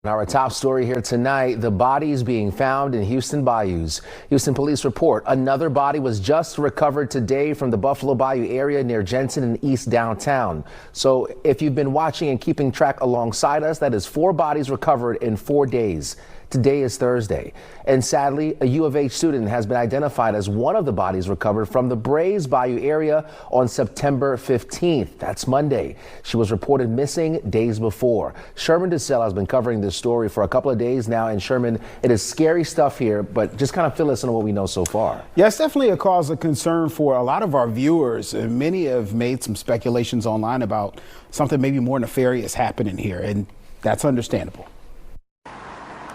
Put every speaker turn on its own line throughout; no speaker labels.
Our top story here tonight, the bodies being found in Houston bayous. Houston police report another body was just recovered today from the Buffalo Bayou area near Jensen and East downtown. So if you've been watching and keeping track alongside us, that is 4 bodies recovered in 4 days. Today is Thursday, and sadly, a U of H student has been identified as one of the bodies recovered from the Brays Bayou area on September 15th. That's Monday. She was reported missing days before. Sherman DeSalle has been covering this story for a couple of days now, and Sherman, it is scary stuff here, but just kind of fill us in on what we know so far.
Yeah, it's definitely a cause of concern for a lot of our viewers, and many have made some speculations online about something maybe more nefarious happening here, and that's understandable.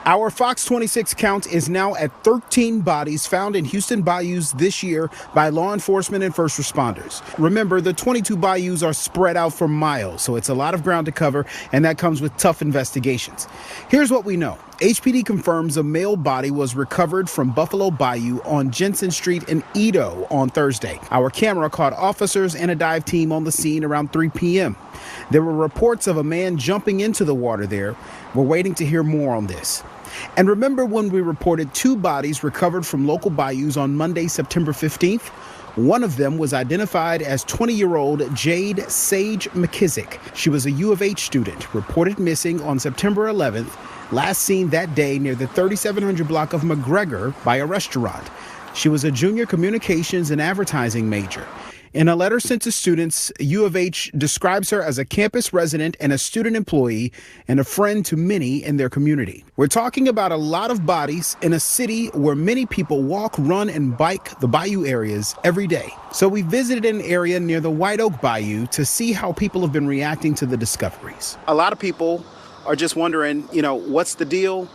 Our Fox 26 count is now at 13 bodies found in Houston bayous this year by law enforcement and first responders. Remember, the 22 bayous are spread out for miles, so it's a lot of ground to cover, and that comes with tough investigations. Here's what we know. HPD confirms a male body was recovered from Buffalo Bayou on Jensen Street in Edo on Thursday. Our camera caught officers and a dive team on the scene around 3 p.m. There were reports of a man jumping into the water there. We're waiting to hear more on this. And remember when we reported 2 bodies recovered from local bayous on Monday, September 15th? One of them was identified as 20-year-old Jade Sage McKissick. She was a U of H student, reported missing on September 11th, last seen that day near the 3700 block of McGregor by a restaurant. She was a junior communications and advertising major. In a letter sent to students, U of H describes her as a campus resident and a student employee and a friend to many in their community. We're talking about a lot of bodies in a city where many people walk, run, and bike the bayou areas every day. So we visited an area near the White Oak Bayou to see how people have been reacting to the discoveries. A lot of people are just wondering, what's the deal?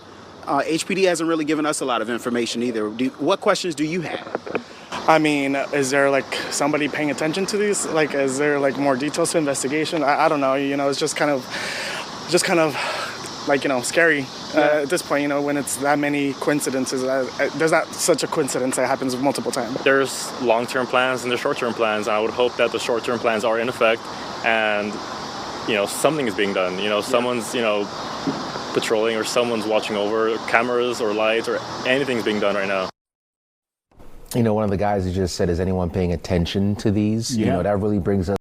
HPD hasn't really given us a lot of information either. What questions do you have?
I mean, is there somebody paying attention to these? Is there more details to investigation? I don't know. It's just kind of scary at this point. When it's that many coincidences. There's not such a coincidence that happens multiple times.
There's long-term plans and there's short-term plans. And I would hope that the short-term plans are in effect, and something is being done. Someone's patrolling, or someone's watching over cameras or lights, or anything's being done right now.
One of the guys who just said, is anyone paying attention to these?
Yeah.
That really brings us